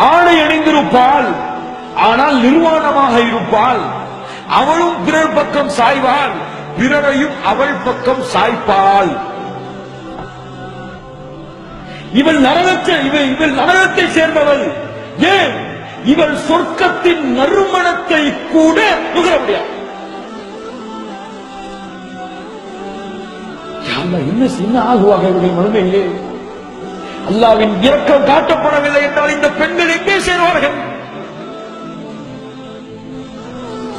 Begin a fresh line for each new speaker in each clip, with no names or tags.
ஆடை அணிந்திருப்பாள், ஆனால் நிர்வாணமாக இருப்பாள். அவளும் பிறர் பக்கம் சாய்வாள், பிறரையும் அவள் பக்கம் சாய்ப்பாள். இவள் நரகத்தை சேர்ந்தவள். ஏன்? இவள் சொர்க்கத்தின் நறுமணத்தை கூட நுகர முடியாது. என்ன ஆகுவாங்க இவருடைய மனமையிலே? அல்லாவின் இரக்கம் காட்டப்படவில்லை என்றால் இந்த பெண்கள் எங்கே சேர்வார்கள்?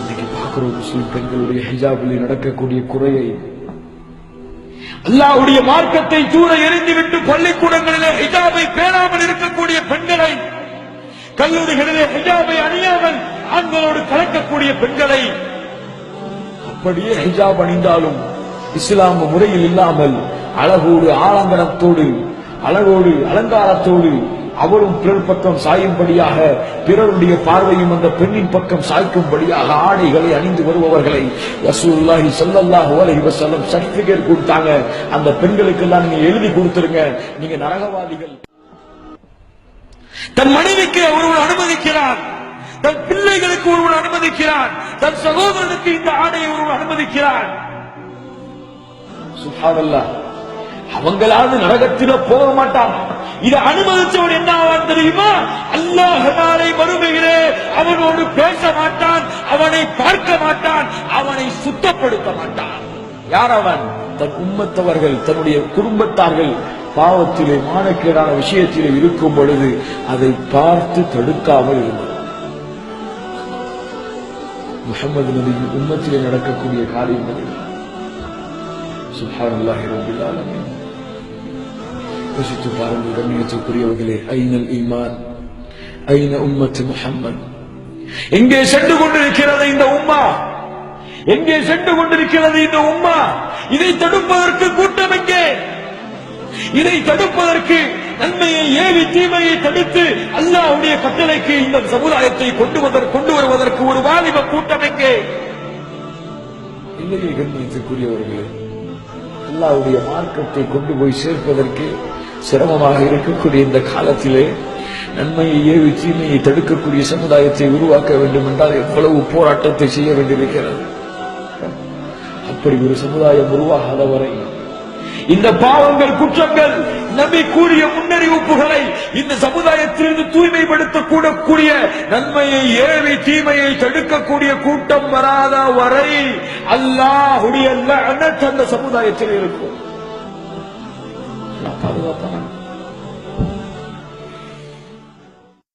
இன்னைக்கு பார்க்கிறோம் முஸ்லிம் பெண்களுடைய ஹிஜாபில் நடக்கக்கூடிய குறையை. அல்லாஹ்வுடைய மார்க்கத்தை தூர எறிந்துவிட்டு பள்ளிக்கூடங்களிலே ஹிஜாபை பேணாமல் இருக்கக்கூடிய பெண்களை, கல்லூரிகளிலே ஹிஜாபை அணியாமல் ஆண்களோடு கலக்கக்கூடிய பெண்களை, அப்படியே ஹிஜாப் அணிந்தாலும் இஸ்லாம் முறையில் இல்லாமல் அழகோடு ஆலங்கனத்தோடு அழகோடு அலங்காரத்தோடு அவளும் பிறர் பக்கம் சாயும்படியாக, பிறருடைய பார்வையும் அந்த பெண்ணின் பக்கம் சாய்க்கும்படியாக ஆடைகளை அணிந்து வருபவர்களை ரசூலுல்லாஹி ஸல்லல்லாஹு அலைஹி வஸல்லம் சர்டிபிகேட் கொடுத்தாங்க. அந்த பெண்களுக்கு எல்லாம் நீங்க எழுதி கொடுத்துருங்க, நீங்க நரகவாதிகள். தன் மனைவிக்கு ஒருவன் அனுமதிக்கிறான், தன் பிள்ளைகளுக்கு ஒருவன் அனுமதிக்கிறான், தன் சகோதரனுக்கு இந்த ஆடையை ஒருவன் அனுமதிக்கிறான். சுப்ஹானல்லாஹ். அவங்களாவது நரகத்தில போக மாட்டான். இதை அனுமதிச்சவன் என்ன ஆவான் தெரியுமா? அல்லாஹ் நாளை மறுமையிலே அவனோடு பேச மாட்டான், அவனை பார்க்க மாட்டான், அவனை சுத்தப்படுத்த மாட்டான். யார் அவன்? தன் உம்மத்தவர்கள், தன்னுடைய குடும்பத்தார்கள் பாவத்திலே மானக்கேடான விஷயத்திலே இருக்கும் பொழுது அதை பார்த்து தடுக்காமல் இருந்தார். முஹம்மது நபியின் உம்மத்திலே நடக்கக்கூடிய காரியங்கள். சுப்ஹானல்லாஹி ரப்பில் ஆலமீன். யோசித்து பாருங்கள் கண்ணியத்துக்குரியவர்களே, ஐனல் ஈமான், ஐன உம்மத்து முஹம்மத். எங்கே சென்று கொண்டிருக்கிறது இந்த உம்மா? எங்கே சென்று கொண்டிருக்கிறது இந்த உம்மா? இதை தடுப்பதற்கு கூட்டம் எங்கே? இதை தடுப்பதற்கு, நன்மையை ஏவி தீமையை தடுத்து அல்லாஹ்வுடைய கட்டளைக்கு இந்த சமுதாயத்தை கொண்டு வருவதற்கு ஒரு வாலிப கூட்டம் எங்கே? இல்லையே கண்ணியத்துக்குரியவர்களே, அல்லாஹ்வுடைய மார்க்கத்தை கொண்டு போய் சேர்ப்பதற்கு சிரமமாக இருக்கக்கூடிய இந்த காலத்திலே நன்மையை ஏவி தீமையை தடுக்கக்கூடிய சமுதாயத்தை உருவாக்க வேண்டும் என்றால் எவ்வளவு போராட்டத்தை செய்ய வேண்டியிருக்கிறது. அப்படி ஒரு சமுதாயம் உருவாகாத வரை இந்த பாவங்கள், குற்றங்கள், நபி கூறிய முன்னறிவிப்புகளை இந்த சமுதாயத்திலிருந்து தூய்மைப்படுத்த கூடக்கூடிய, நன்மையை ஏவி தீமையை தடுக்கக்கூடிய கூட்டம் வராத வரை அல்லாஹ்வுடைய லஅனத் அந்த சமுதாயத்தில் இருக்கும். பாதுகாப்பான